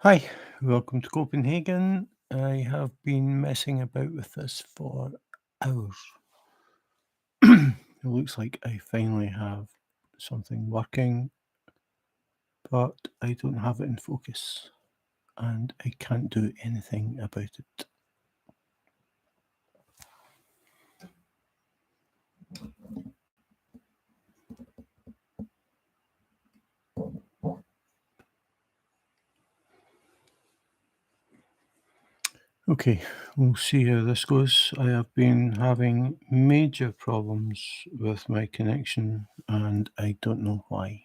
Hi, welcome to Copenhagen. I have been messing about with this for hours. It looks like I finally have something working, but I don't have it in focus and I can't do anything about it. Okay, we'll see how this goes. I have been having major problems with my connection and I don't know why.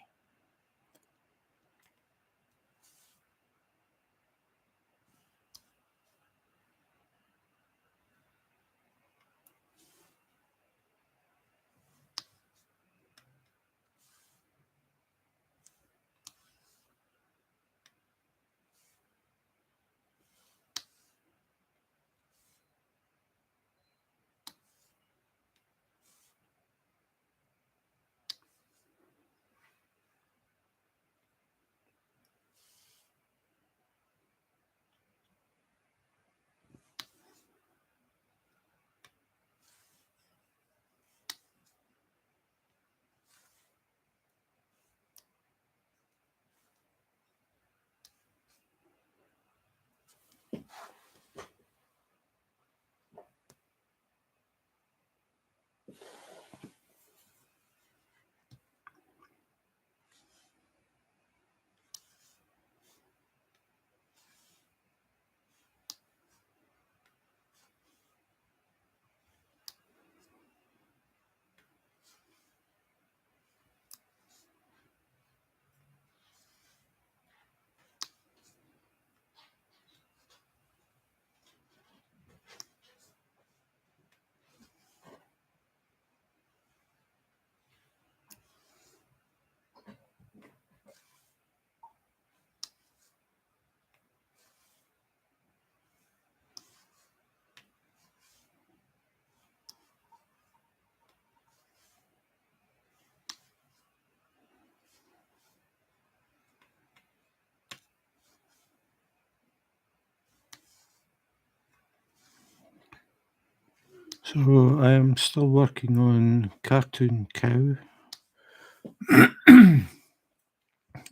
So I am still working on Cartoon Cow.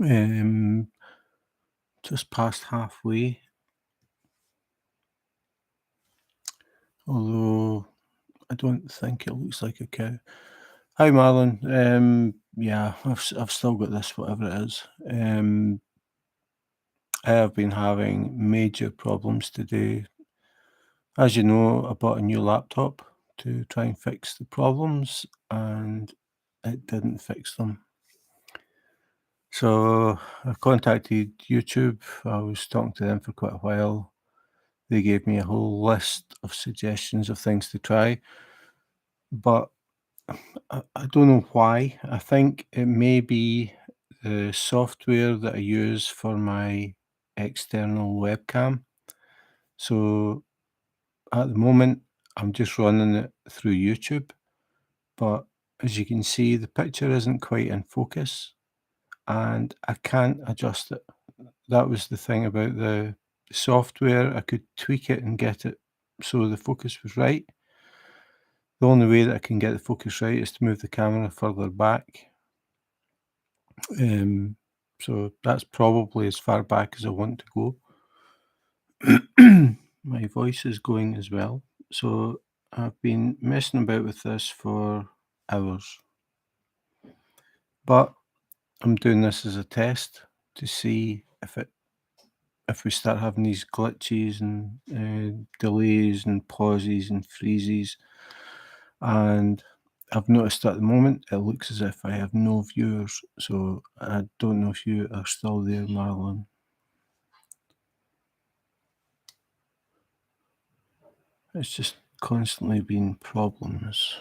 um, just past halfway, although I don't think it looks like a cow. Hi, Marlon. Yeah, I've still got this, whatever it is. I have been having major problems today. As you know, I bought a new laptop to try and fix the problems, and it didn't fix them. So I contacted YouTube. I was talking to them for quite a while. They gave me a whole list of suggestions of things to try, but I don't know why. I think it may be the software that I use for my external webcam. So at the moment, I'm just running it through YouTube, but as you can see, the picture isn't quite in focus and I can't adjust it. That was the thing about the software. I could tweak it and get it so the focus was right. The only way that I can get the focus right is to move the camera further back. Um, so that's probably as far back as I want to go. My voice is going as well. So I've been messing about with this for hours. But I'm doing this as a test to see if we start having these glitches and delays and pauses and freezes. And I've noticed at the moment it looks as if I have no viewers. So I don't know if you are still there, Marlon. It's just constantly been problems.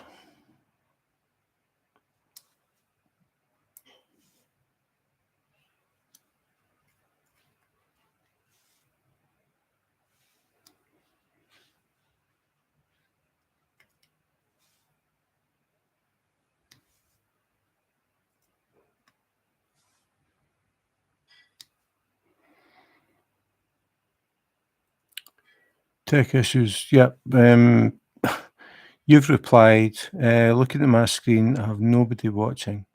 Tech issues. Yep. You've replied. Looking at my screen, I have nobody watching.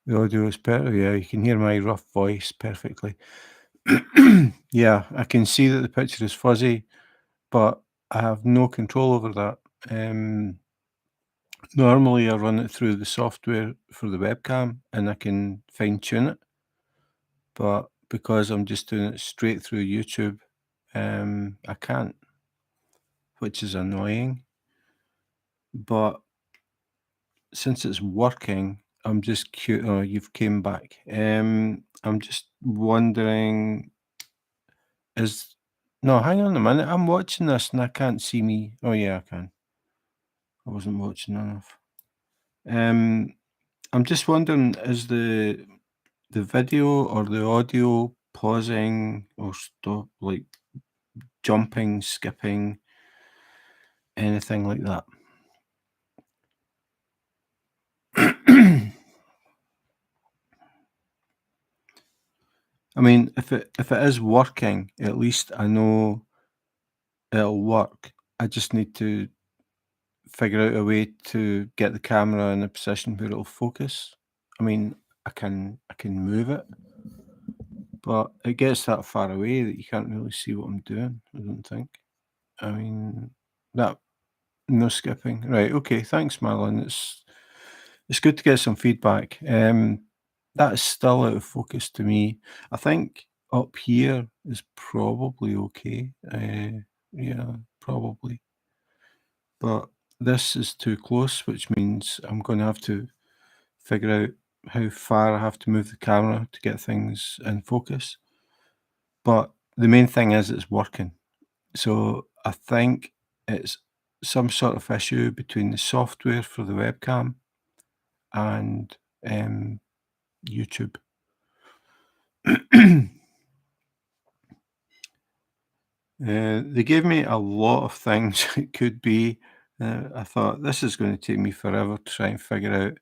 The audio is better. Yeah, you can hear my rough voice perfectly. Yeah, I can see that the picture is fuzzy, but I have no control over that. Normally, I run it through the software for the webcam and I can fine tune it, but because I'm just doing it straight through YouTube, I can't, which is annoying. But since it's working, I'm just oh, you've came back. I'm just wondering, is no, hang on a minute. I'm watching this and I can't see me. Oh yeah, I can. I wasn't watching enough. Um, I'm just wondering, is the video or the audio pausing or stop, like jumping, skipping, anything like that? I mean, if it is working, at least I know it'll work. I just need to figure out a way to get the camera in a position where it'll focus. I mean, I can move it, but it gets that far away that you can't really see what I'm doing, I don't think. I mean, that no skipping. Right, okay, thanks, Marlon. It's good to get some feedback. That is still out of focus to me. I think up here is probably okay. Yeah, probably. But this is too close, which means I'm gonna have to figure out how far I have to move the camera to get things in focus. But the main thing is it's working. So I think it's some sort of issue between the software for the webcam and YouTube. They gave me a lot of things it could be. I thought this is going to take me forever to try and figure out.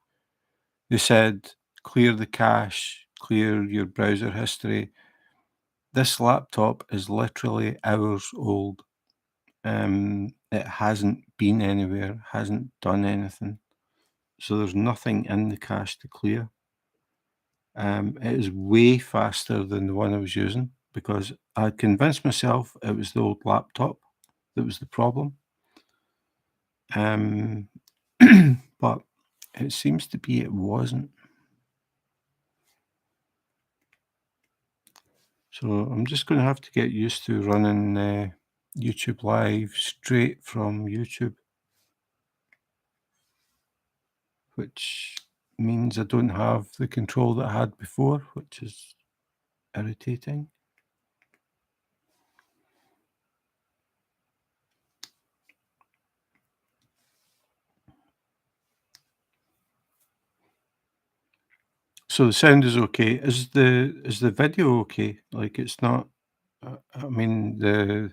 They said clear the cache, clear your browser history. This laptop is literally hours old. It hasn't been anywhere, hasn't done anything. So there's nothing in the cache to clear. It is way faster than the one I was using because I convinced myself it was the old laptop that was the problem. Um, but it seems to be it wasn't. So I'm just going to have to get used to running YouTube Live straight from YouTube, which means I don't have the control that I had before, which is irritating. So the sound is okay. Is the video okay? Like it's not. I mean, the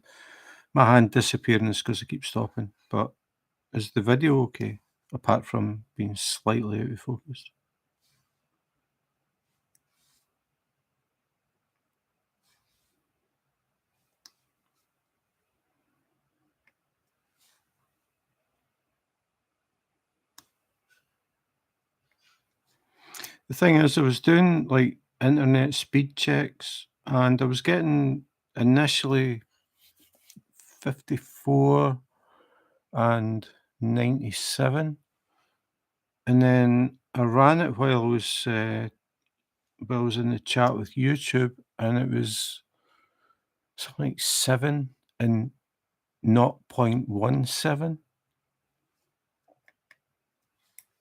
my hand disappearing is because I keep stopping. But is the video okay? Apart from being slightly out of focus. The thing is, I was doing like internet speed checks, and I was getting initially 54 and 97, and then I ran it while I was in the chat with YouTube, and it was something like 7 and 0.17,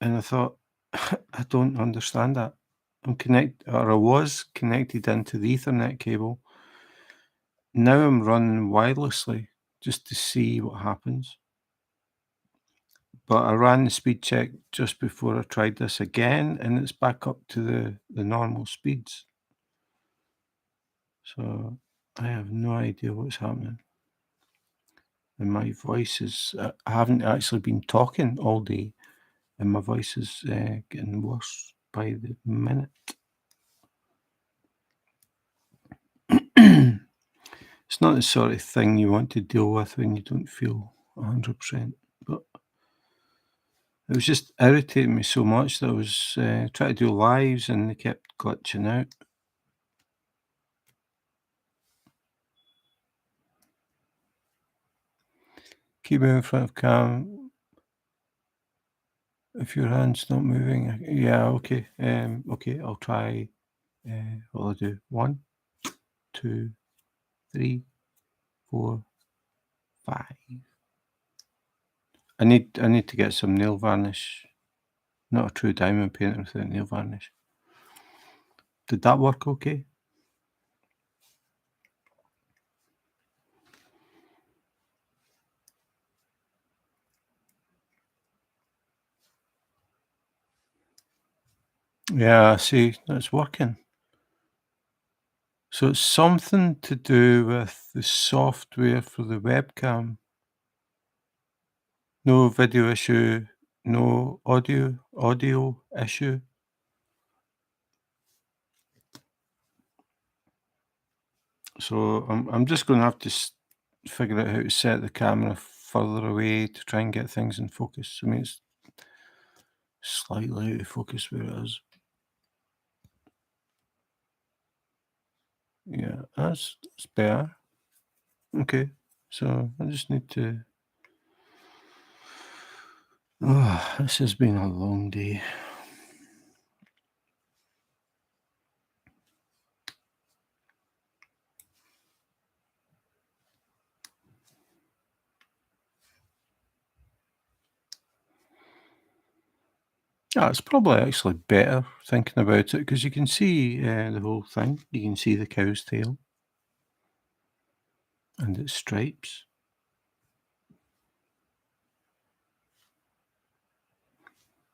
and I thought, I don't understand that. I was connected into the Ethernet cable. Now I'm running wirelessly just to see what happens. But I ran the speed check just before I tried this again, and it's back up to the normal speeds. So I have no idea what's happening. And my voice is, I haven't actually been talking all day, and my voice is getting worse by the minute. It's not the sort of thing you want to deal with when you don't feel 100%. But it was just irritating me so much that I was trying to do lives and they kept glitching out. Keep moving in front of cam. If your hand's not moving, yeah, okay. Okay, I'll try. What'll I do? 1, 2, 3, 4, 5. I need to get some nail varnish. Not a true diamond painter without nail varnish. Did that work okay? Yeah, see, that's working. So it's something to do with the software for the webcam. No video issue, no audio issue. So I'm just gonna have to figure out how to set the camera further away to try and get things in focus. I mean, it's slightly out of focus where it is. Yeah, that's better. Okay, so I just need to. Oh, this has been a long day. Yeah, it's probably actually better thinking about it because you can see the whole thing. You can see the cow's tail and its stripes.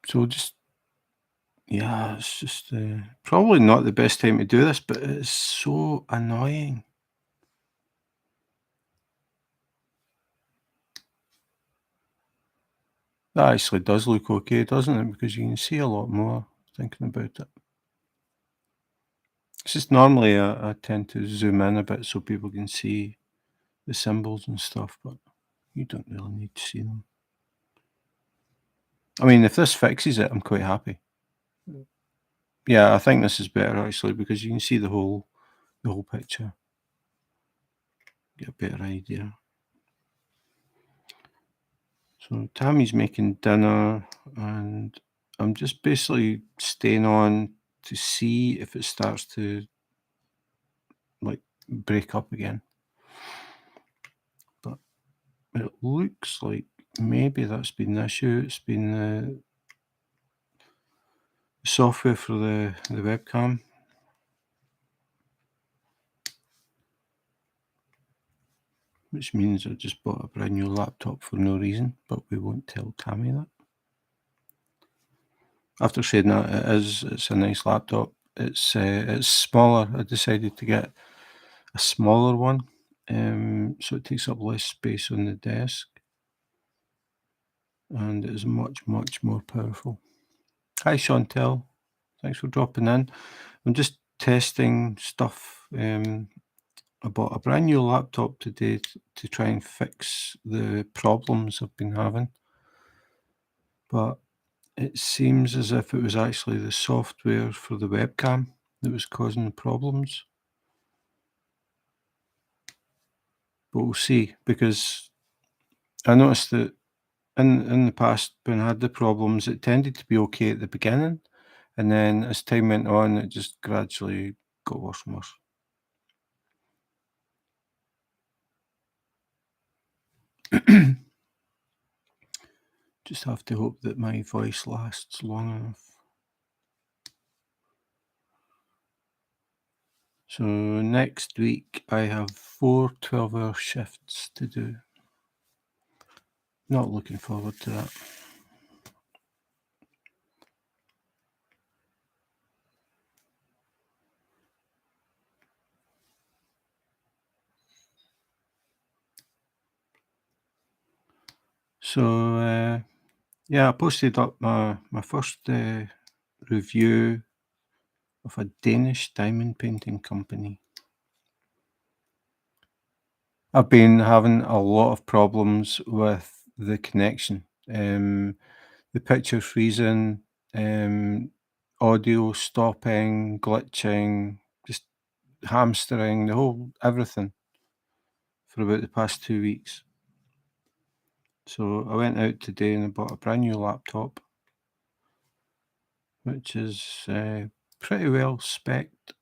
So just, yeah, it's just probably not the best time to do this, but it's so annoying. That actually does look okay, doesn't it? Because you can see a lot more thinking about it. It's just normally I tend to zoom in a bit so people can see the symbols and stuff, but you don't really need to see them. I mean, if this fixes it, I'm quite happy. Yeah, I think this is better actually because you can see the whole picture. Get a better idea. So Tammy's making dinner and I'm just basically staying on to see if it starts to like break up again. But it looks like maybe that's been the issue. It's been the software for the webcam. Which means I just bought a brand new laptop for no reason, but we won't tell Tammy that. After saying that, it's a nice laptop. It's smaller. I decided to get a smaller one, so it takes up less space on the desk, and it is much more powerful. Hi, Chantel. Thanks for dropping in. I'm just testing stuff. I bought a brand new laptop today to try and fix the problems I've been having, but it seems as if it was actually the software for the webcam that was causing the problems. But we'll see, because I noticed that in the past when I had the problems, it tended to be okay at the beginning, and then as time went on, it just gradually got worse and worse. Just have to hope that my voice lasts long enough. So next week I have 4 12-hour shifts to do. Not looking forward to that. So yeah, I posted up my first review of a Danish diamond painting company. I've been having a lot of problems with the connection. The picture freezing, um, audio stopping, glitching, just hamstering, the whole everything for about the past 2 weeks. So I went out today and I bought a brand new laptop, which is pretty well spec'd.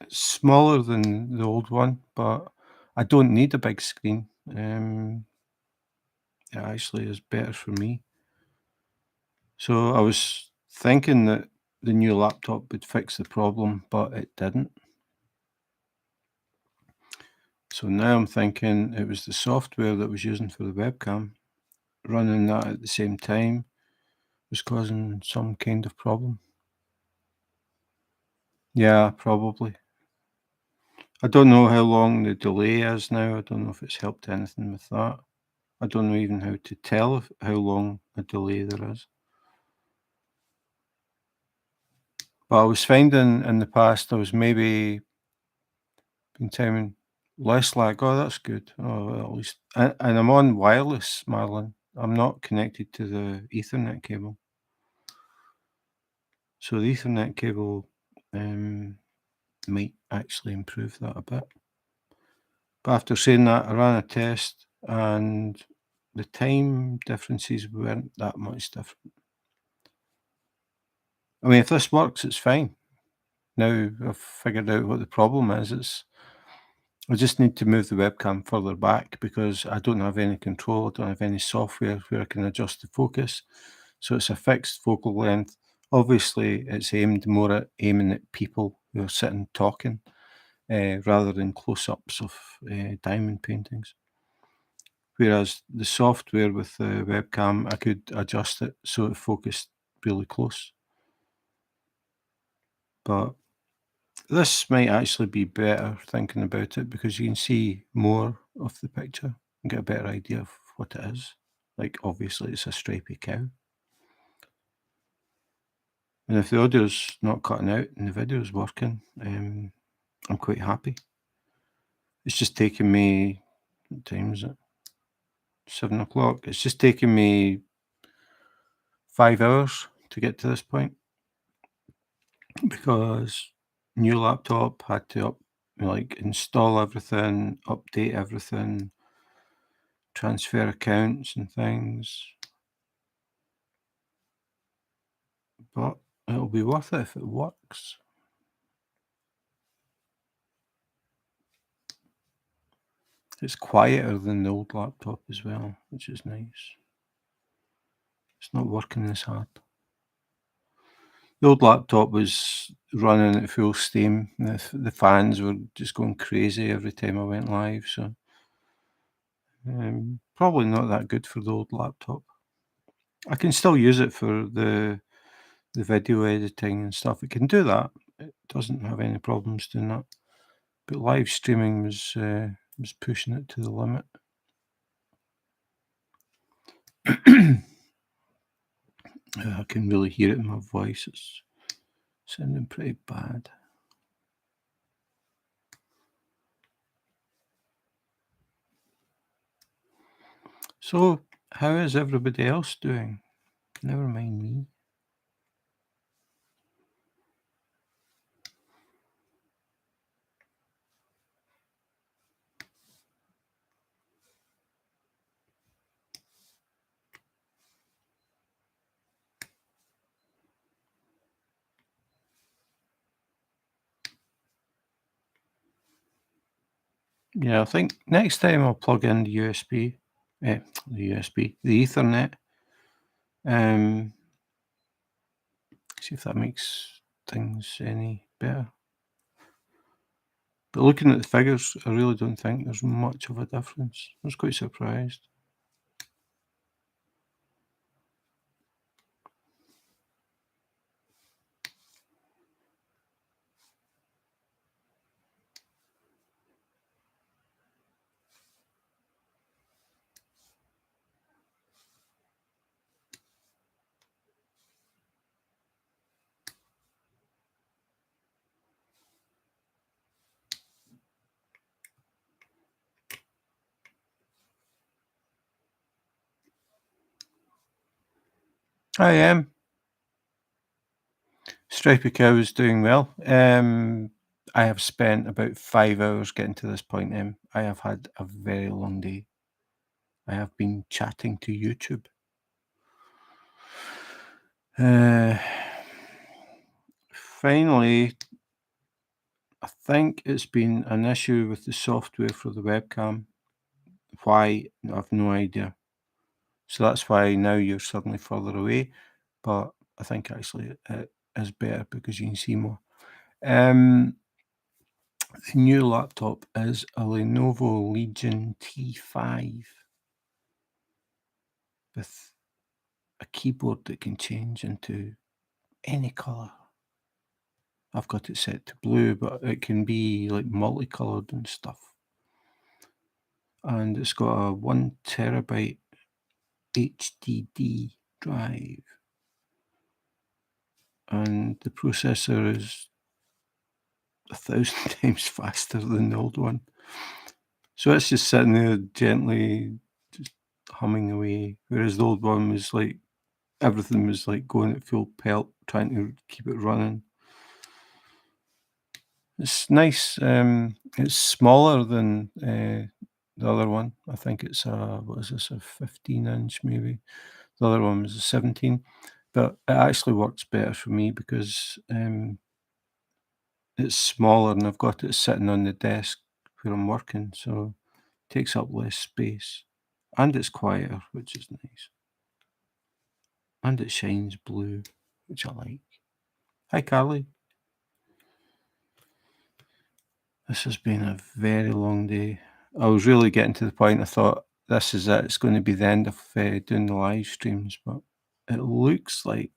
It's smaller than the old one, but I don't need a big screen. It actually is better for me. So I was thinking that the new laptop would fix the problem, but it didn't. So now I'm thinking it was the software that I was using for the webcam, running that at the same time was causing some kind of problem. Yeah, probably. I don't know how long the delay is now. I don't know if it's helped anything with that. I don't know even how to tell how long a delay there is. But I was finding in the past I was maybe been timing less lag. Oh, that's good. Oh, well, at least, and I'm on wireless, Marlon. I'm not connected to the Ethernet cable. So the Ethernet cable might actually improve that a bit. But after saying that, I ran a test and the time differences weren't that much different. I mean, if this works, it's fine. Now I've figured out what the problem is. I just need to move the webcam further back because I don't have any control. I don't have any software where I can adjust the focus. So it's a fixed focal length. Obviously, it's aimed more at aiming at people who are sitting talking rather than close-ups of diamond paintings. Whereas the software with the webcam, I could adjust it so it focused really close. But this might actually be better thinking about it because you can see more of the picture and get a better idea of what it is. Like, obviously, it's a stripy cow. And if the audio's not cutting out and the video's working, I'm quite happy. It's just taking me, what time is it? 7 o'clock. It's just taking me 5 hours to get to this point because new laptop had to install everything, update everything, transfer accounts and things. But it'll be worth it if it works. It's quieter than the old laptop as well, which is nice. It's not working as hard. The old laptop was running at full steam. The fans were just going crazy every time I went live, so probably not that good for the old laptop. I can still use it for the video editing and stuff. It can do that. It doesn't have any problems doing that. But live streaming was pushing it to the limit. I can really hear it in my voice. It's sounding pretty bad. So, how is everybody else doing? Never mind me. Yeah, I think next time I'll plug in the USB, the Ethernet. Um, See if that makes things any better. But looking at the figures, I really don't think there's much of a difference. I was quite surprised. I am. Stripy Cow is doing well. I have spent about 5 hours getting to this point, I have had a very long day. I have been chatting to YouTube. Uh, Finally, I think it's been an issue with the software for the webcam. Why? I've no idea. So that's why now you're suddenly further away, but I think actually it is better because you can see more. Um, the new laptop is a Lenovo Legion T5 with a keyboard that can change into any colour. I've got it set to blue, but it can be like multicoloured and stuff. And it's got a 1 terabyte HDD drive, and the processor is 1,000 times faster than the old one. So it's just sitting there gently just humming away, whereas the old one was like everything was like going at full pelt, trying to keep it running. It's nice. It's smaller than the other one. I think it's what is this, a 15-inch maybe? The other one was a 17, but it actually works better for me because it's smaller and I've got it sitting on the desk where I'm working, so it takes up less space, and it's quieter, which is nice, and it shines blue, which I like. Hi, Carly. This has been a very long day. I was really getting to the point I thought, "This is it, it's gonna be the end of, doing the live streams," but it looks like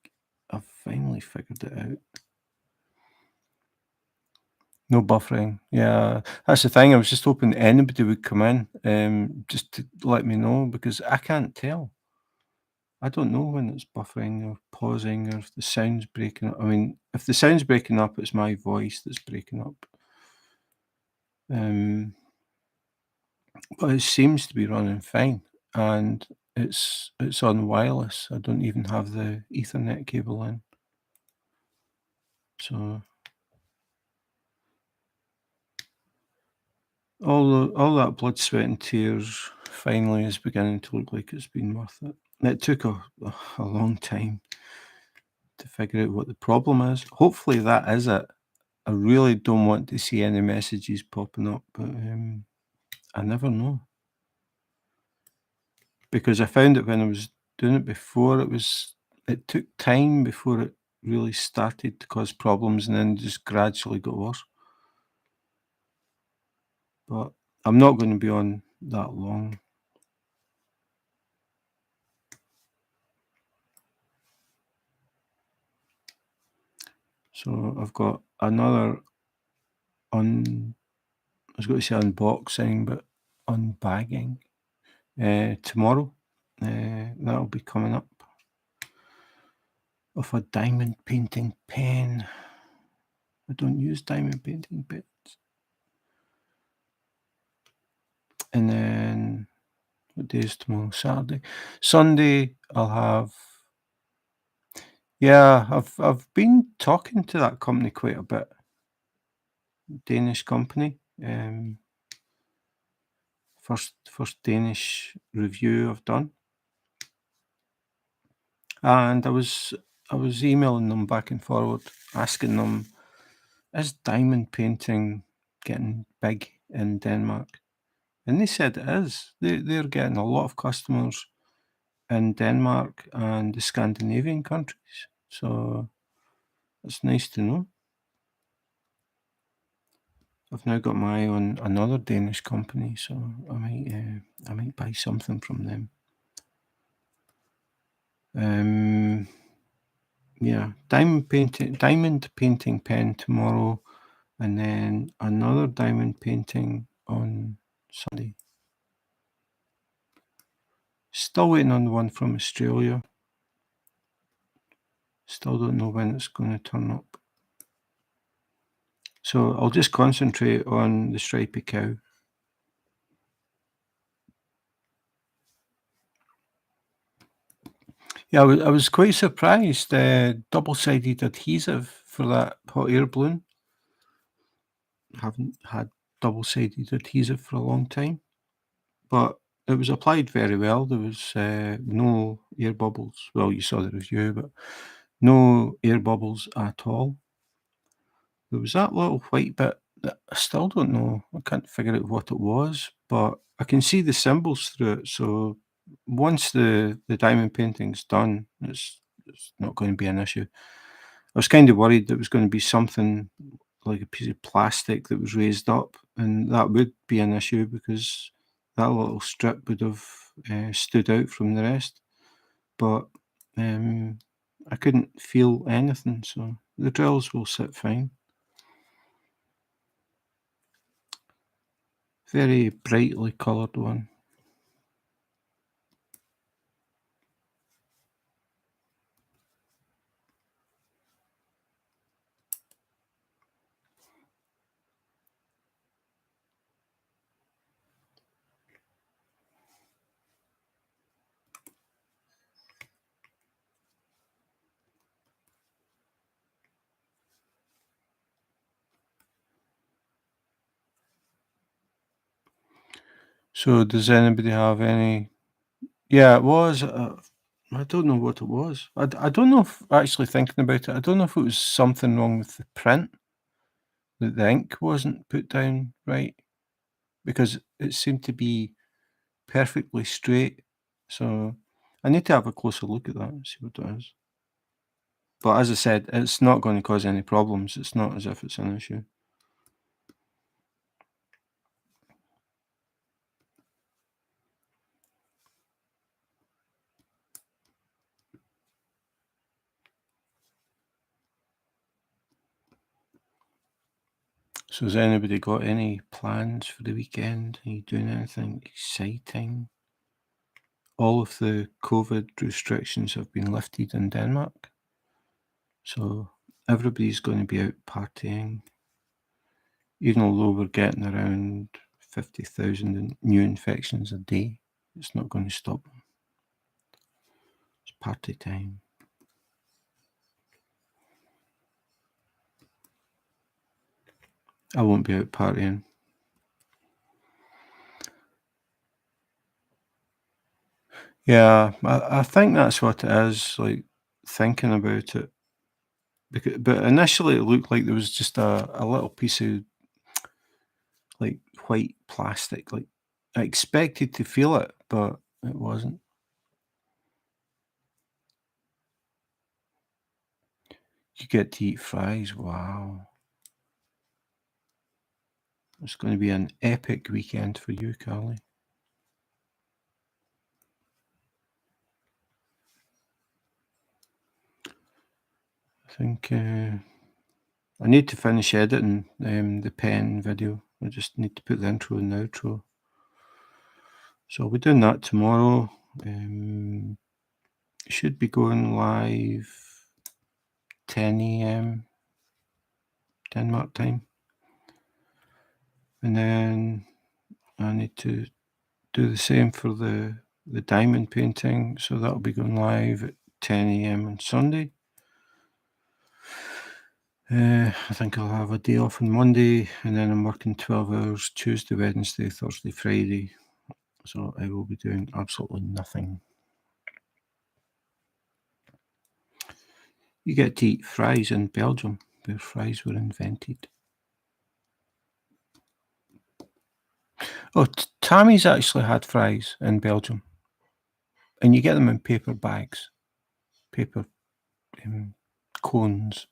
I've finally figured it out. No buffering. Yeah, that's the thing, I was just hoping anybody would come in, just to let me know because I can't tell. I don't know when it's buffering or pausing or if the sound's breaking up. I mean, if the sound's breaking up, it's my voice that's breaking up. Um But it seems to be running fine, and it's on wireless. I don't even have the Ethernet cable in. So all that blood, sweat, and tears finally is beginning to look like it's been worth it. It took a long time to figure out what the problem is. Hopefully that is it. I really don't want to see any messages popping up, but I never know. Because I found it when I was doing it before, it took time before it really started to cause problems and then just gradually got worse. But I'm not gonna be on that long. So I've got another I was gonna say unboxing, but unbagging, tomorrow. That'll be coming up of a diamond painting pen. I don't use diamond painting pens. And then what day is tomorrow? Saturday. Sunday, I'll have. Yeah, I've been talking to that company quite a bit. Danish company. First Danish review I've done. And I was emailing them back and forward, asking them, is diamond painting getting big in Denmark? And they said it is. They're getting a lot of customers in Denmark and the Scandinavian countries. So it's nice to know. I've now got my eye on another Danish company, so I might buy something from them. Yeah, diamond painting pen tomorrow, and then another diamond painting on Sunday. Still waiting on the one from Australia. Still don't know when it's going to turn up. So I'll just concentrate on the stripy cow. Yeah, I was quite surprised, double-sided adhesive for that hot air balloon. Haven't had double-sided adhesive for a long time, but it was applied very well. There was, no air bubbles. Well, you saw the review, but no air bubbles at all. There was that little white bit that I still don't know. I can't figure out what it was, but I can see the symbols through it. So once the diamond painting's done, it's not going to be an issue. I was kind of worried there was going to be something like a piece of plastic that was raised up, and that would be an issue because that little strip would have stood out from the rest. But um, I couldn't feel anything, so the drills will sit fine. Very brightly coloured one. So does anybody have any? Yeah, it was. I don't know what it was. I don't know if actually thinking about it, I don't know if it was something wrong with the print that the ink wasn't put down right because it seemed to be perfectly straight. So I need to have a closer look at that and see what it is. But as I said, it's not going to cause any problems. It's not as if it's an issue. So has anybody got any plans for the weekend? Are you doing anything exciting? All of the COVID restrictions have been lifted in Denmark, so everybody's going to be out partying, even although we're getting around 50,000 new infections a day. It's not going to stop them. It's party time. I won't be out partying. Yeah, I think that's what it is, like, thinking about it. But initially, it looked like there was just a little piece of, like, white plastic, like, I expected to feel it, but it wasn't. You get to eat fries, wow. It's gonna be an epic weekend for you, Carly. I think, I need to finish editing, the pen video. I just need to put the intro and the outro. So I'll be doing that tomorrow. Should be going live 10 AM Denmark time. And then I need to do the same for the diamond painting, so that'll be going live at 10 AM on Sunday. I think I'll have a day off on Monday, and then I'm working 12 hours Tuesday, Wednesday, Thursday, Friday. So I will be doing absolutely nothing. You get to eat fries in Belgium, where fries were invented. Oh, Tammy's actually had fries in Belgium, and you get them in paper bags, paper um, cones.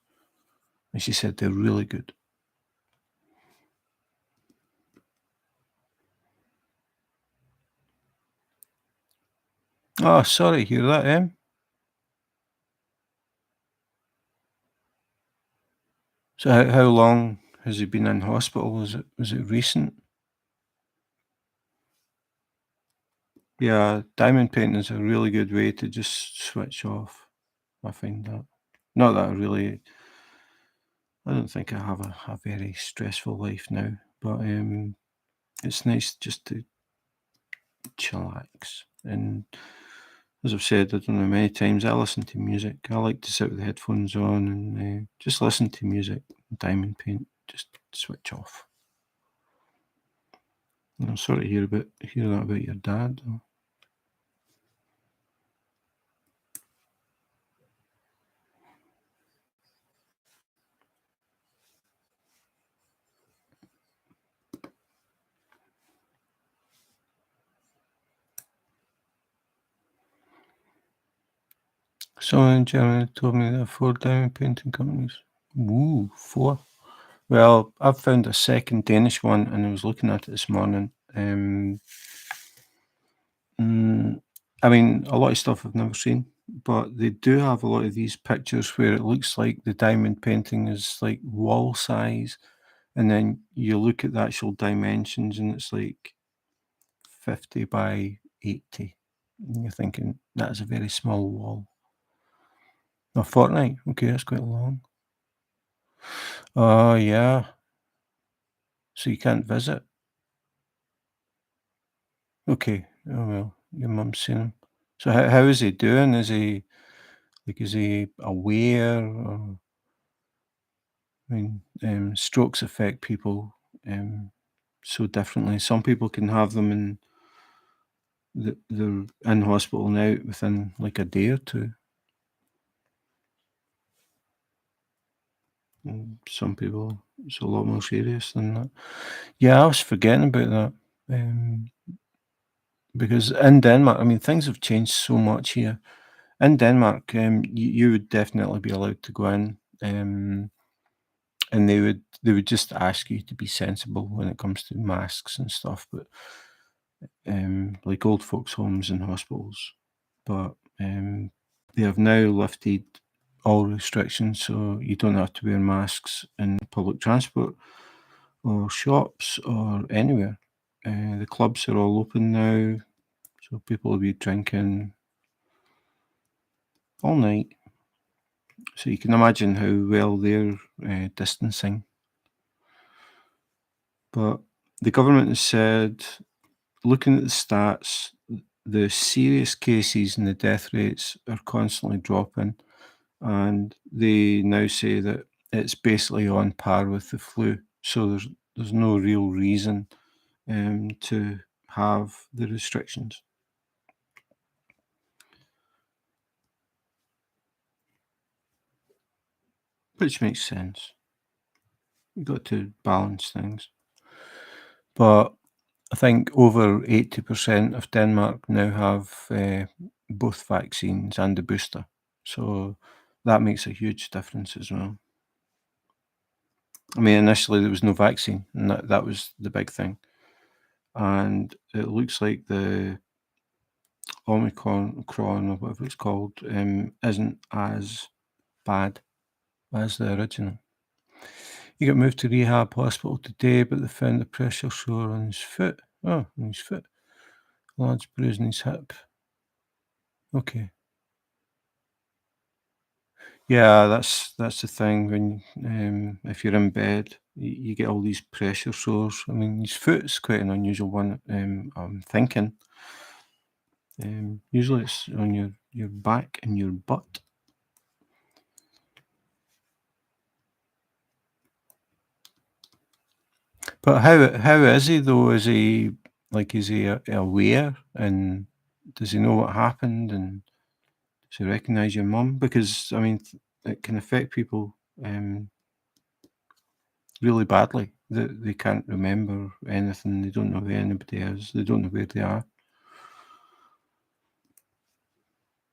And she said they're really good. Oh, sorry, hear that, So how long has he been in hospital? Was it recent? Yeah, diamond painting is a really good way to just switch off. I find that. Not that I don't think I have a very stressful life now, but it's nice just to chillax. And as I've said, I don't know, many times, I listen to music. I like to sit with the headphones on and just listen to music, diamond paint, just switch off. And I'm sorry to hear that about your dad, though. Someone in Germany told me there are 4 diamond painting companies. Ooh, 4. Well, I've found a second Danish one, and I was looking at it this morning. I mean, a lot of stuff I've never seen, but they do have a lot of these pictures where it looks like the diamond painting is like wall size, and then you look at the actual dimensions, and it's like 50 by 80. And you're thinking, that is a very small wall. A fortnight? Okay, that's quite long. Oh, yeah. So you can't visit? Okay. Oh, well, your mum's seen him. So how is he doing? Is he aware? Or, I mean, strokes affect people so differently. Some people can have them and they're in hospital now within like a day or two. And some people, it's a lot more serious than that. Yeah, I was forgetting about that. Because in Denmark, I mean, things have changed so much here. In Denmark, you would definitely be allowed to go in, and they would just ask you to be sensible when it comes to masks and stuff. But like old folks' homes and hospitals, but they have now lifted all restrictions, so you don't have to wear masks in public transport or shops or anywhere. The clubs are all open now, so people will be drinking all night. So you can imagine how well they're distancing. But the government has said, looking at the stats, the serious cases and the death rates are constantly dropping, and they now say that it's basically on par with the flu. So there's no real reason to have the restrictions, which makes sense. You've got to balance things. But I think over 80% of Denmark now have both vaccines and the booster. So that makes a huge difference as well. I mean, initially there was no vaccine, and that was the big thing. And it looks like the Omicron or whatever it's called isn't as bad as the original. He got moved to rehab hospital today, but they found the pressure sore on his foot. Oh, on his foot. Large bruise in his hip. Okay. Yeah, that's the thing when if you're in bed, you get all these pressure sores. I mean, his foot's quite an unusual one. I'm thinking. Usually it's on your back and your butt. But how is he though? Is he aware, and does he know what happened, and does he recognise your mum? Because I mean, it can affect people really badly. They can't remember anything. They don't know who anybody is. They don't know where they are.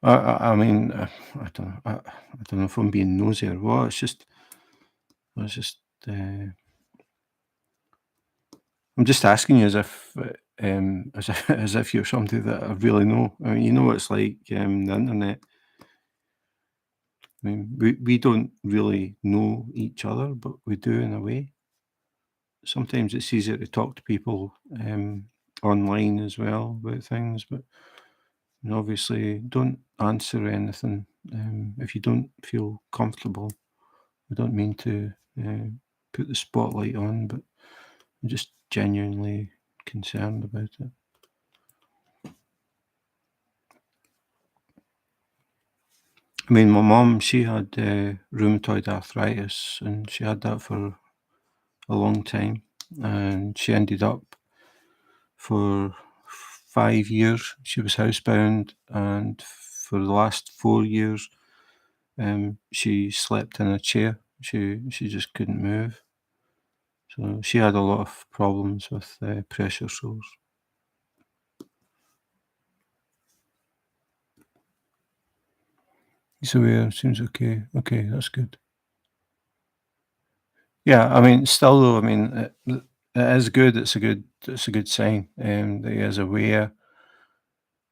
I mean, I don't know. I don't know if I'm being nosy or what. It's just. I'm just asking you as if you're somebody that I really know. I mean, you know what it's like the internet. I mean, we don't really know each other, but we do in a way. Sometimes it's easier to talk to people online as well about things, but obviously don't answer anything if you don't feel comfortable. I don't mean to put the spotlight on, but I'm just genuinely concerned about it. I mean, my mum, she had rheumatoid arthritis, and she had that for a long time, and she ended up for 5 years. She was housebound, and for the last 4 years, she slept in a chair. She just couldn't move. So she had a lot of problems with pressure sores. He's aware. Seems okay. Okay, that's good. Yeah, I mean, still though, I mean, it is good. It's a good sign that he is aware.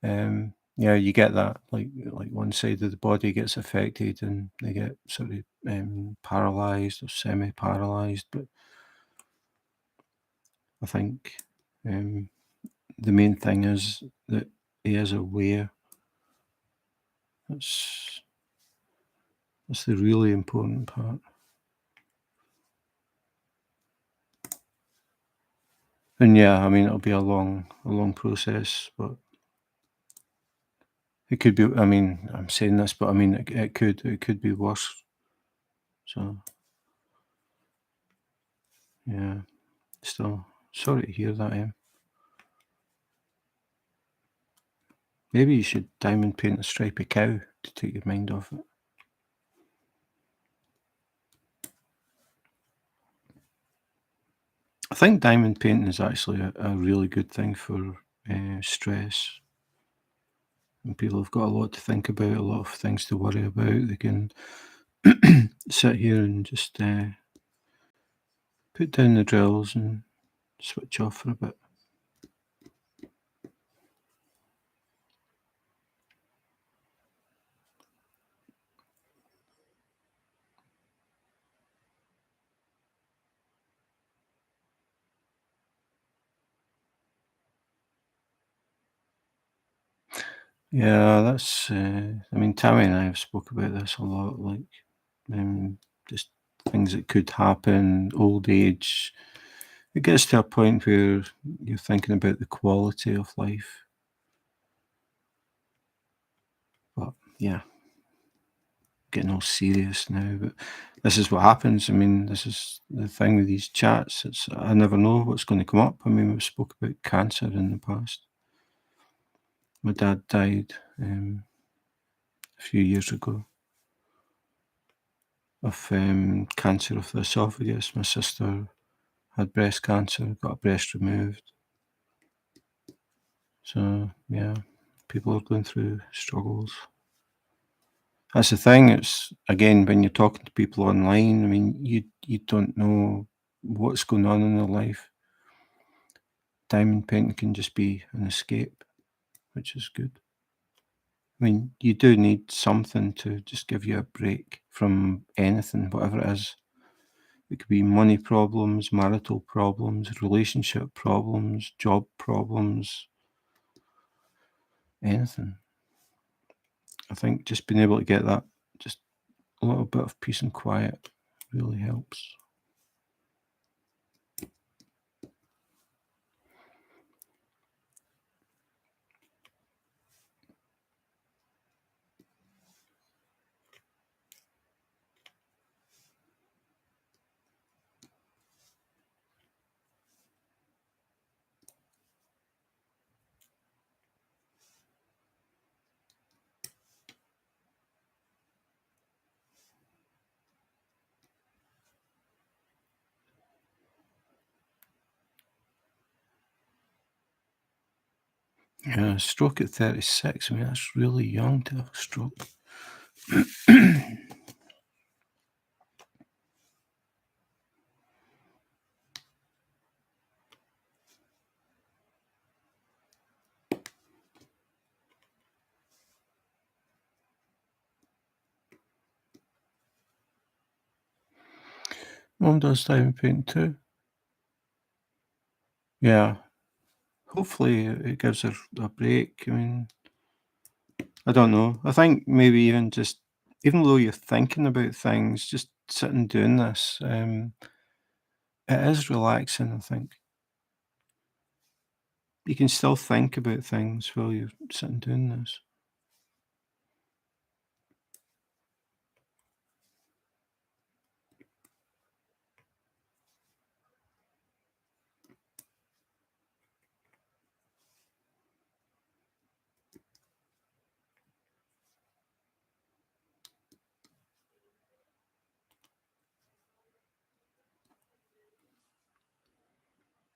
Yeah, you get that. Like one side of the body gets affected, and they get sort of paralyzed or semi-paralyzed. But I think um, the main thing is that he is aware. That's that's the really important part. And yeah, I mean, it'll be a long process, but it could be. I mean, I'm saying this, but I mean, it could be worse. So yeah, still sorry to hear that. Maybe you should diamond paint a stripy cow to take your mind off it. I think diamond painting is actually a really good thing for stress. When people have got a lot to think about, a lot of things to worry about, they can sit here and just put down the drills and switch off for a bit. Yeah, that's. I mean, Tammy and I have spoke about this a lot. Like, um, just things that could happen, old age. It gets to a point where you're thinking about the quality of life. But yeah, getting all serious now. But this is what happens. I mean, this is the thing with these chats. It's I never know what's going to come up. I mean, we've spoke about cancer in the past. My dad died a few years ago of cancer of the esophagus. My sister had breast cancer, got a breast removed. So yeah, people are going through struggles. That's the thing. It's again when you're talking to people online. I mean, you don't know what's going on in their life. Diamond painting can just be an escape, which is good. I mean, you do need something to just give you a break from anything, whatever it is. It could be money problems, marital problems, relationship problems, job problems, anything. I think just being able to get that, just a little bit of peace and quiet really helps. Yeah, a stroke at 36. I mean, that's really young to have a stroke. Mum does diamond painting too. Yeah, hopefully it gives her a break. I mean, I don't know. I think maybe even just, even though you're thinking about things, just sitting doing this, it is relaxing. I think you can still think about things while you're sitting doing this.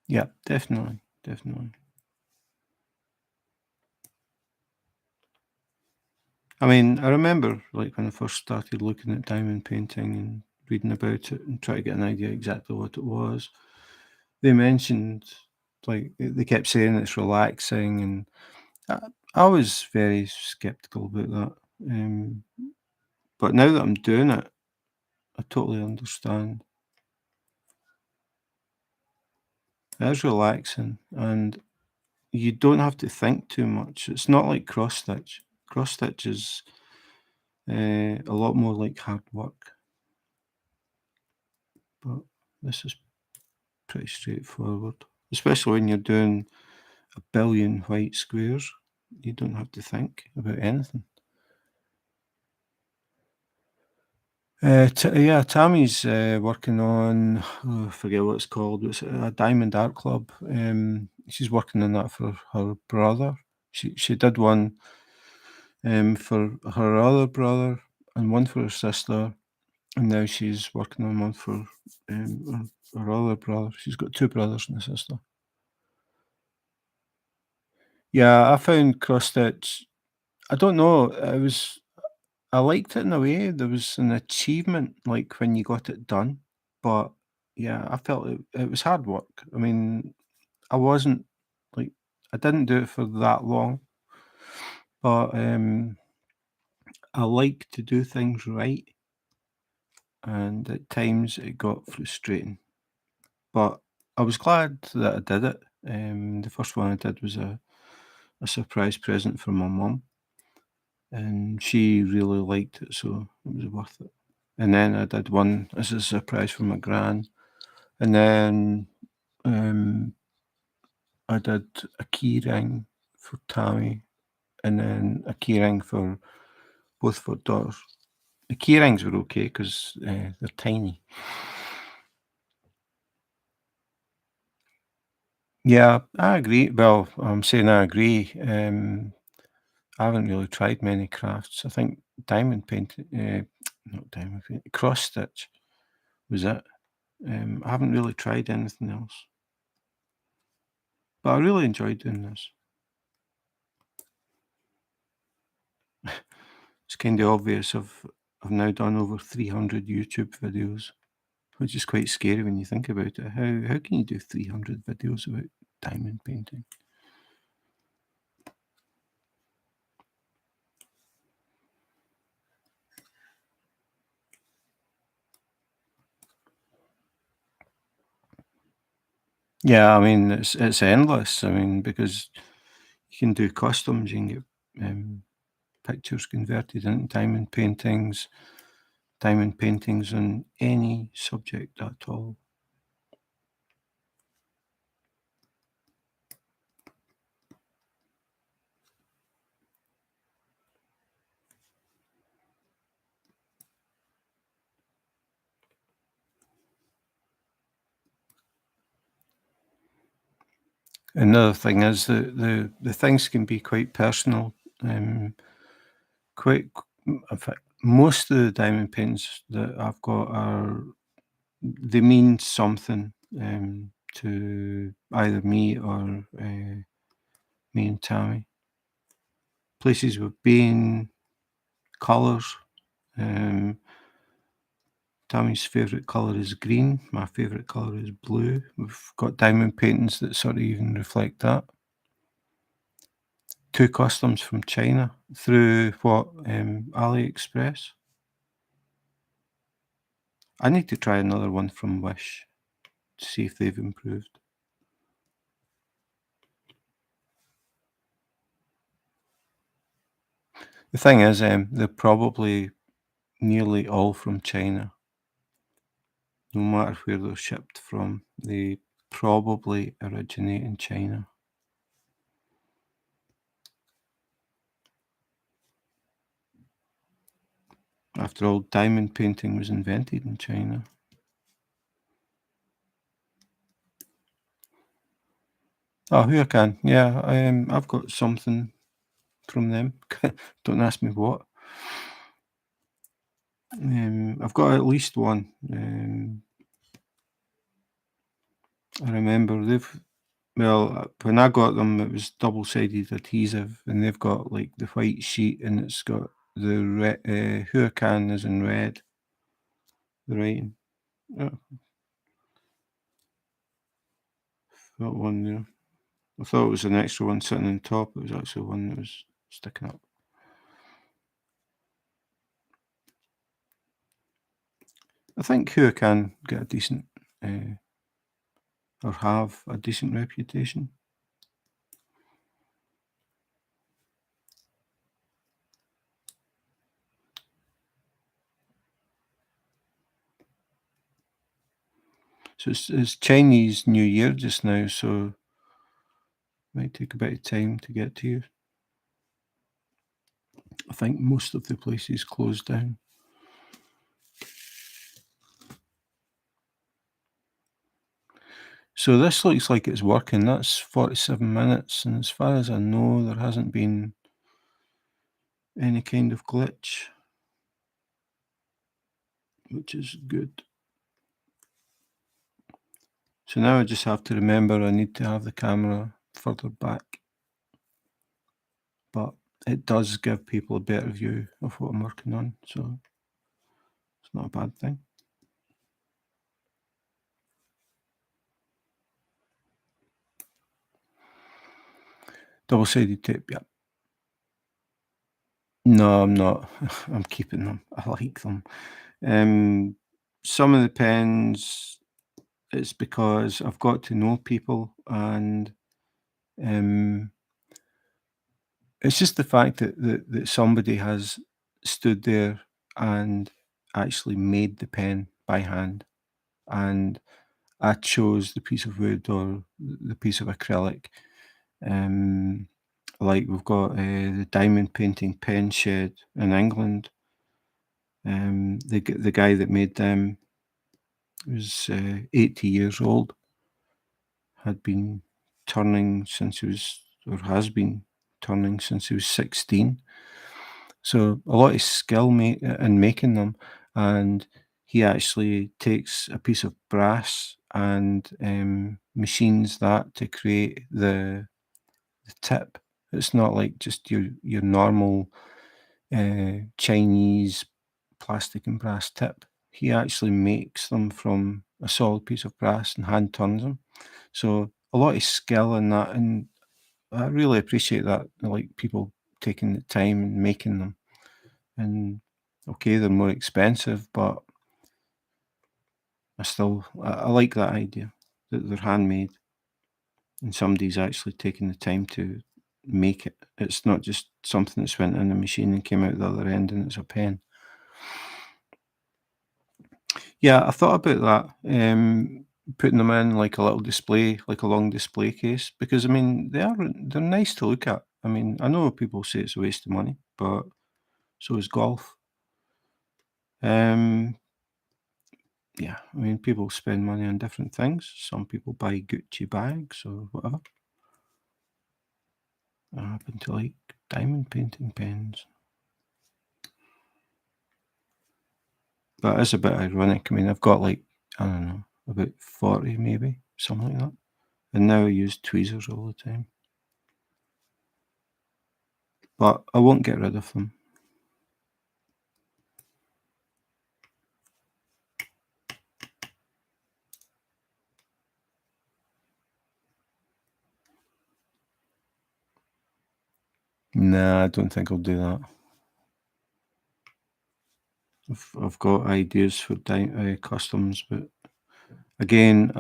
Yeah, definitely, definitely. I mean, I remember, like, when I first started looking at diamond painting and reading about it and trying to get an idea exactly what it was, they mentioned, like, they kept saying it's relaxing, and I I was very skeptical about that, but now that I'm doing it, I totally understand. It is relaxing, and you don't have to think too much. It's not like cross stitch. Cross stitch is a lot more like hard work, but this is pretty straightforward. Especially when you're doing a billion white squares, you don't have to think about anything. Yeah, Tammy's working on, oh, I forget what it's called. It's a Diamond Art Club. She's working on that for her brother. She did one for her other brother and one for her sister, and now she's working on one for her other brother. She's got two brothers and a sister. Yeah, I found cross stitch. I don't know. I liked it in a way. There was an achievement, like when you got it done. But yeah, I felt it was hard work. I mean, I wasn't like I didn't do it for that long, but I like to do things right, and at times it got frustrating. But I was glad that I did it. The first one I did was a surprise present for my mum, and she really liked it, so it was worth it. And then I did one as a surprise for my gran, and then um, I did a key ring for Tammy, and then a key ring for both for daughters. The key rings were okay because they're tiny. Yeah, I agree. Well, I'm saying I agree. I haven't really tried many crafts. I think diamond painting, not diamond paint, cross stitch was it. I haven't really tried anything else, but I really enjoyed doing this. It's kind of obvious. I've now done over 300 YouTube videos, which is quite scary when you think about it. How can you do 300 videos about diamond painting? Yeah, I mean it's endless. I mean because you can do customs, you can get pictures converted into diamond paintings on any subject at all. Another thing is that the things can be quite personal. Quite, in fact, most of the diamond paintings that I've got are they mean something to either me or me and Tammy. Places we've been, colours. Um, Tammy's favourite colour is green. My favourite colour is blue. We've got diamond paintings that sort of even reflect that. Two customs from China through what AliExpress. I need to try another one from Wish to see if they've improved. The thing is, they're probably nearly all from China. No matter where they're shipped from, they probably originate in China. After all, diamond painting was invented in China. Oh, here I can. Yeah, I've got something from them. Don't ask me what. I've got at least one. I remember when I got them, it was double-sided adhesive, and they've got, like, the white sheet, and it's got the Huracan is in red, the writing. Oh, that one there. I thought it was an extra one sitting on top. It was actually one that was sticking up. I think Huracan get a decent, or have a decent reputation. So it's Chinese New Year just now, so might take a bit of time to get to you. I think most of the places closed down. So this looks like it's working. That's 47 minutes, and as far as I know, there hasn't been any kind of glitch, which is good. So now I just have to remember I need to have the camera further back, but it does give people a better view of what I'm working on, so it's not a bad thing. Double-sided tape, yeah. No, I'm not. I'm keeping them. I like them. Some of the pens, it's because I've got to know people, and um, it's just the fact that somebody has stood there and actually made the pen by hand, and I chose the piece of wood or the piece of acrylic. Um, like we've got the diamond painting pen shed in England. The guy that made them was 80 years old, had been turning since he was, or has been turning since he was 16. So a lot of skill in making them, and he actually takes a piece of brass and machines that to create the tip. It's not like just your normal Chinese plastic and brass tip. He actually makes them from a solid piece of brass and hand turns them. So a lot of skill in that, and I really appreciate that. I like people taking the time and making them. And okay, they're more expensive, but I like that idea that they're handmade and somebody's actually taken the time to make it. It's not just something that's went in a machine and came out the other end and it's a pen. Yeah, I thought about that. Putting them in like a little display, like a long display case, because I mean they're nice to look at. I mean, I know people say it's a waste of money, but so is golf. Um, yeah, I mean people spend money on different things. Some people buy Gucci bags or whatever. I happen to like diamond painting pens. But it's a bit ironic. I mean, I've got like, I don't know, about 40 maybe, something like that. And now I use tweezers all the time. But I won't get rid of them. Nah, I don't think I'll do that. I've got ideas for customs, but again,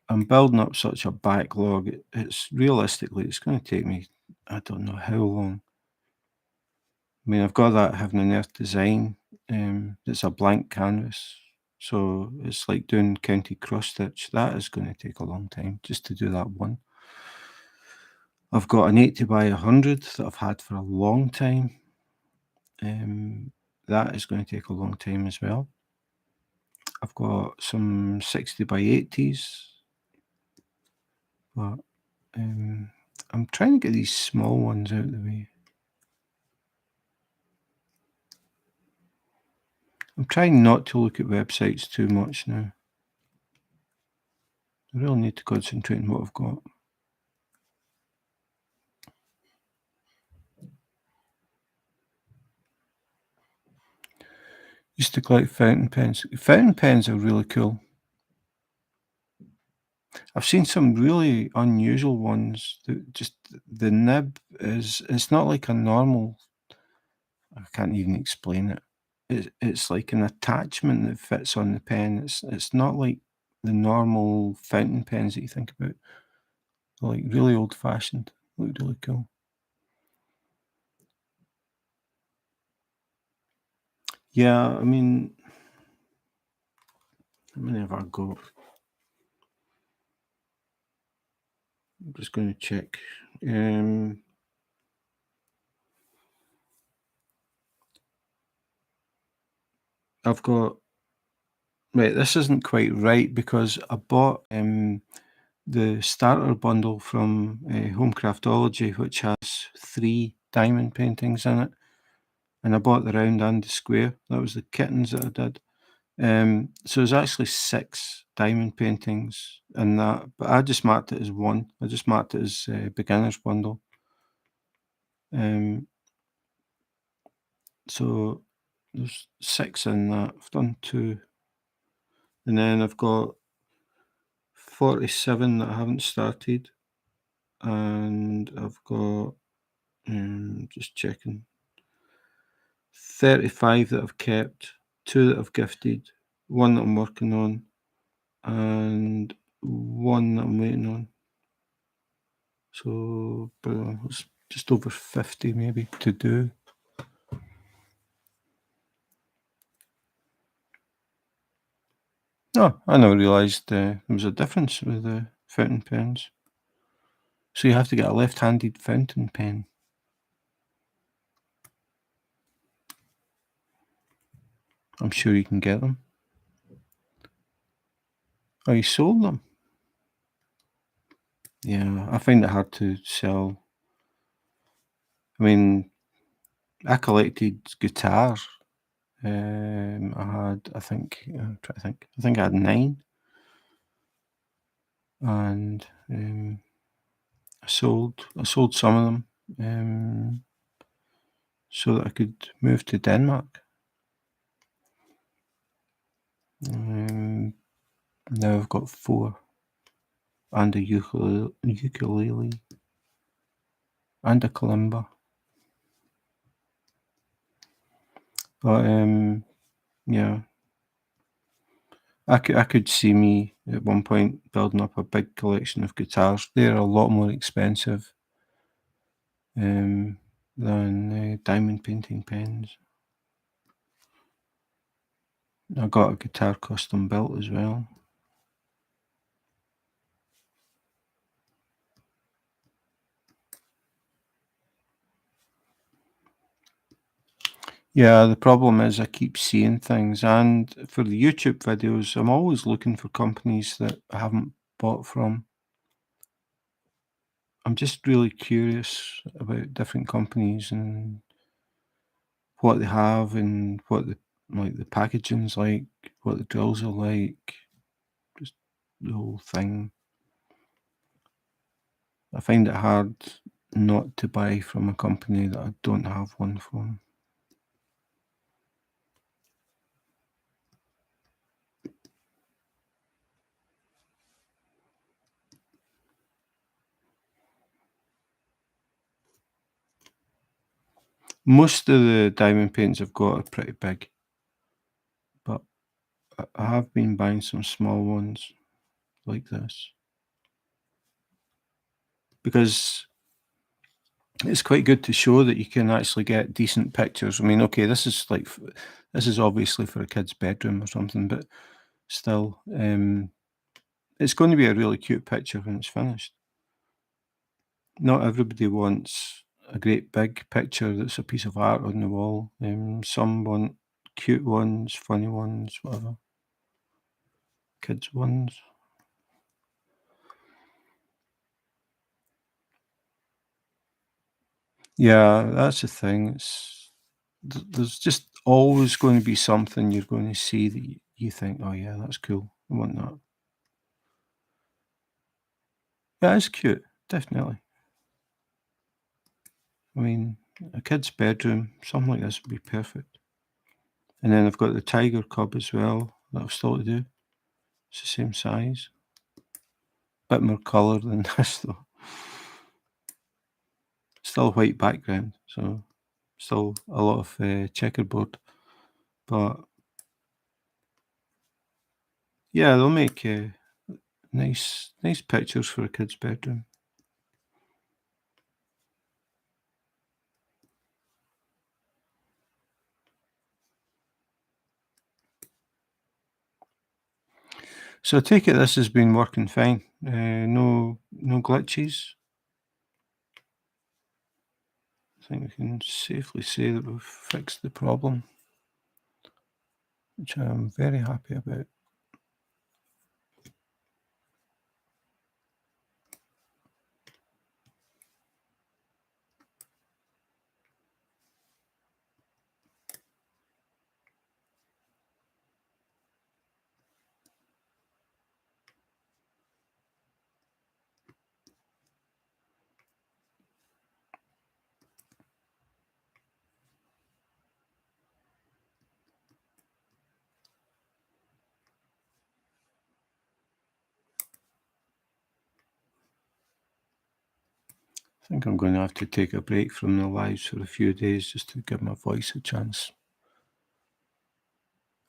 I'm building up such a backlog. It's realistically, it's going to take me, I don't know how long. I mean, I've got that Heaven and Earth design. It's a blank canvas. So it's like doing county cross stitch. That is going to take a long time just to do that one. I've got an 80 by 100 that I've had for a long time. That is going to take a long time as well. I've got some 60 by 80s, but I'm trying to get these small ones out of the way. I'm trying not to look at websites too much now. I really need to concentrate on what I've got. Used to collect fountain pens. Fountain pens are really cool. I've seen some really unusual ones that just the nib is it's not like a normal I can't even explain it. It's like an attachment that fits on the pen. It's not like the normal fountain pens that you think about. They're like really old fashioned. Look really cool. Yeah, I mean, how many have I got? I'm just going to check. Um, I've got right. This isn't quite right because I bought the starter bundle from Home Craftology, which has 3 diamond paintings in it, and I bought the round and the square. That was the kittens that I did. So there's actually 6 diamond paintings in that, but I just marked it as one. I just marked it as beginner's bundle. Um, so there's 6 in that. I've done 2, and then I've got 47 that I haven't started, and I've got just checking 35 that I've kept, 2 that I've gifted, 1 that I'm working on, and 1 that I'm waiting on. So it's just over 50 maybe to do. Oh, I never realised there was a difference with the fountain pens. So you have to get a left-handed fountain pen. I'm sure you can get them. Oh, you sold them? Yeah, I find it hard to sell. I mean, I collected guitars. I had, I'm trying to think. I think I had 9, and I sold some of them so that I could move to Denmark. Um, Now I've got 4 and a ukulele and a kalimba. But yeah, I could see me at one point building up a big collection of guitars. They're a lot more expensive um, than diamond painting pens. I got a guitar custom built as well. Yeah, the problem is I keep seeing things, and for the YouTube videos, I'm always looking for companies that I haven't bought from. I'm just really curious about different companies and what they have and what the packaging's like, what the drills are like, just the whole thing. I find it hard not to buy from a company that I don't have one from. Most of the diamond paints I've got are pretty big, but I have been buying some small ones like this because it's quite good to show that you can actually get decent pictures. I mean, okay, this is obviously for a kid's bedroom or something, but still, it's going to be a really cute picture when it's finished. Not everybody wants a great big picture that's a piece of art on the wall. Some want cute ones, funny ones, whatever, kids ones. Yeah, that's the thing. There's just always going to be something you're going to see that you think, oh yeah, that's cool. I want that. Yeah, it's cute, definitely. I mean, a kid's bedroom, something like this would be perfect. And then I've got the tiger cub as well that I've still to do. It's the same size. Bit more colour than this though. Still white background, so still a lot of checkerboard. But yeah, they'll make nice pictures for a kid's bedroom. So I take it this has been working fine. No glitches. I think we can safely say that we've fixed the problem, which I'm very happy about. I think I'm going to have to take a break from the lives for a few days just to give my voice a chance.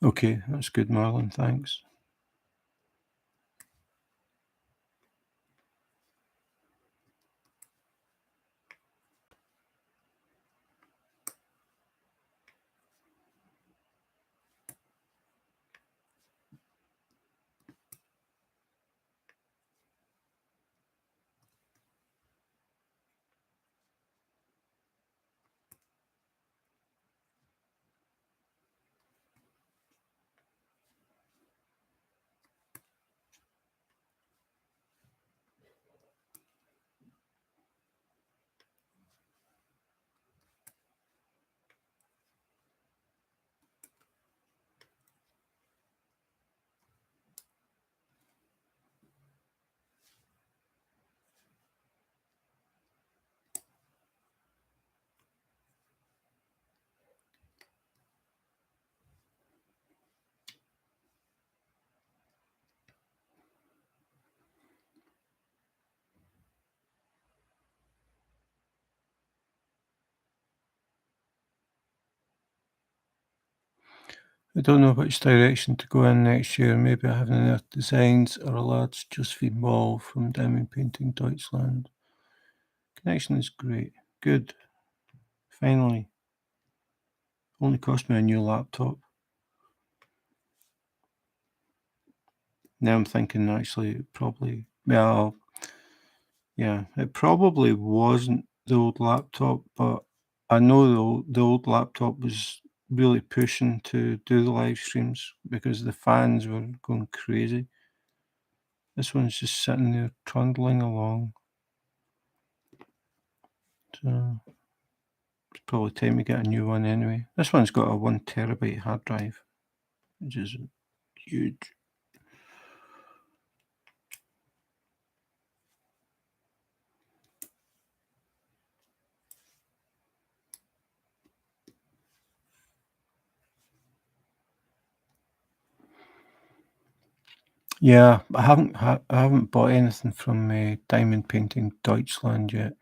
Okay, that's good, Marlon. Thanks. I don't know which direction to go in next year. Maybe I have enough designs or a large Josephine Wall from Diamond Painting Deutschland. Connection is great. Good. Finally. Only cost me a new laptop. Now I'm thinking actually probably, well, yeah, it probably wasn't the old laptop, but I know the old laptop was really pushing to do the live streams because the fans were going crazy. This one's just sitting there trundling along. So it's probably time to get a new one anyway. This one's got a 1 terabyte hard drive, which is huge. Yeah, I haven't bought anything from Diamond Painting Deutschland yet.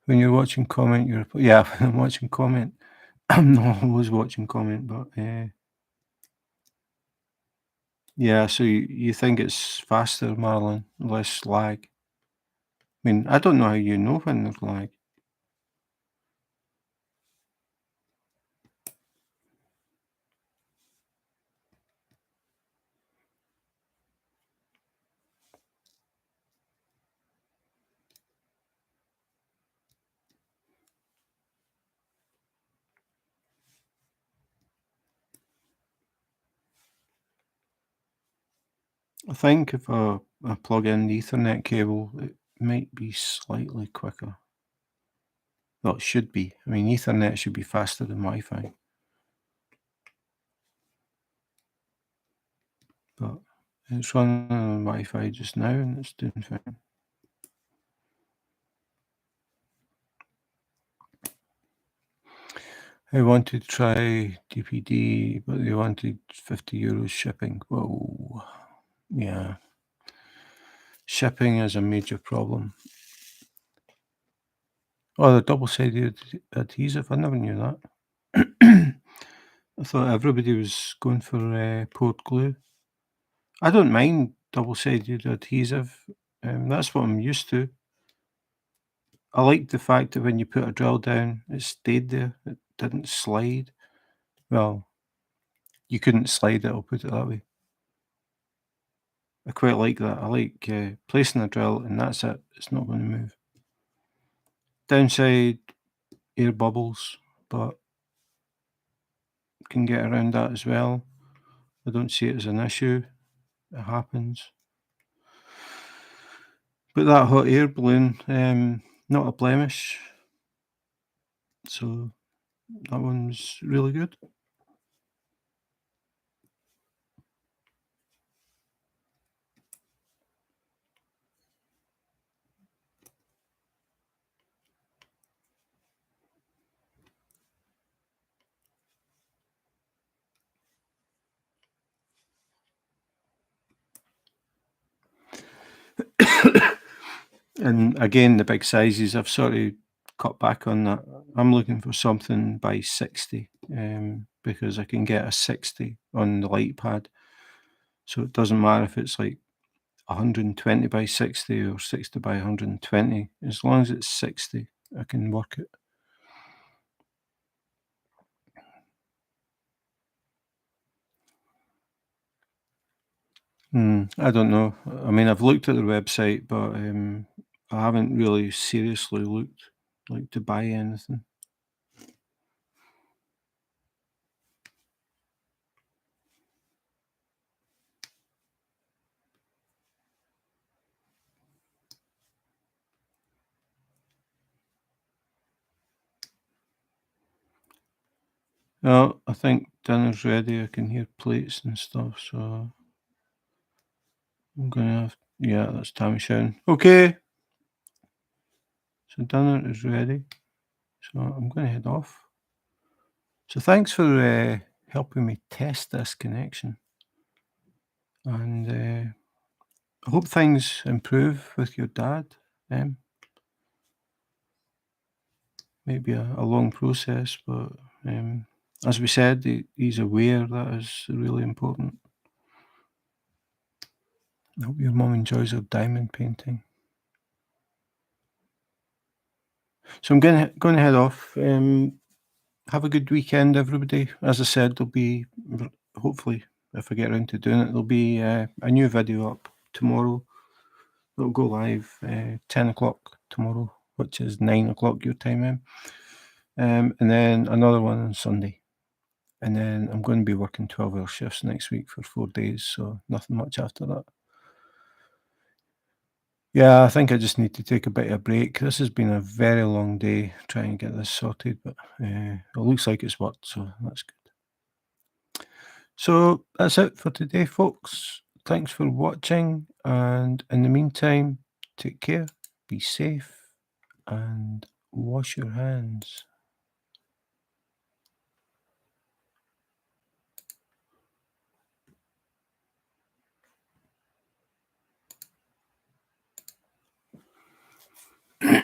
When you're watching comment, yeah. When I'm watching comment, I'm not always watching comment, but yeah. So you think it's faster, Marlon, less lag? I mean, I don't know how you know when there's lag. I think if I plug in the Ethernet cable, it might be slightly quicker. Well, it should be. I mean, Ethernet should be faster than Wi-Fi, but It's running on Wi-Fi just now and it's doing fine. I wanted to try DPD, but they wanted €50 shipping. Whoa. Yeah. Shipping is a major problem. Oh, the double-sided adhesive, I never knew that. I thought everybody was going for poured glue. I don't mind double-sided adhesive, that's what I'm used to. I like the fact that when you put a drill down, it stayed there, it didn't slide. Well, you couldn't slide it, I'll put it that way. I quite like that. I like placing a drill and that's it, it's not going to move. Downside, air bubbles, but can get around that as well. I don't see it as an issue. It happens. But that hot air balloon, not a blemish. So that one was really good. And again, the big sizes, I've sort of cut back on that. I'm looking for something by 60, because I can get a 60 on the light pad. So it doesn't matter if it's like 120 by 60 or 60 by 120. As long as it's 60, I can work it. I don't know. I mean, I've looked at their website, but I haven't really seriously looked, like, to buy anything. Well, I think dinner's ready. I can hear plates and stuff, so I'm gonna have. Yeah, that's Tammy shouting. Okay, so dinner is ready. So I'm gonna head off. So thanks for helping me test this connection, and I hope things improve with your dad. Maybe a long process, but as we said, he's aware that is really important. I hope your mum enjoys her diamond painting. So I'm going to head off. Have a good weekend, everybody. As I said, there'll be, hopefully, if I get around to doing it, there'll be a new video up tomorrow. It'll go live 10 o'clock tomorrow, which is 9 o'clock your time. And then another one on Sunday. And then I'm going to be working 12-hour shifts next week for 4 days, so nothing much after that. Yeah, I think I just need to take a bit of a break. This has been a very long day trying to get this sorted, but it looks like it's worked, so that's good. So that's it for today, folks. Thanks for watching, and in the meantime, take care, be safe, and wash your hands.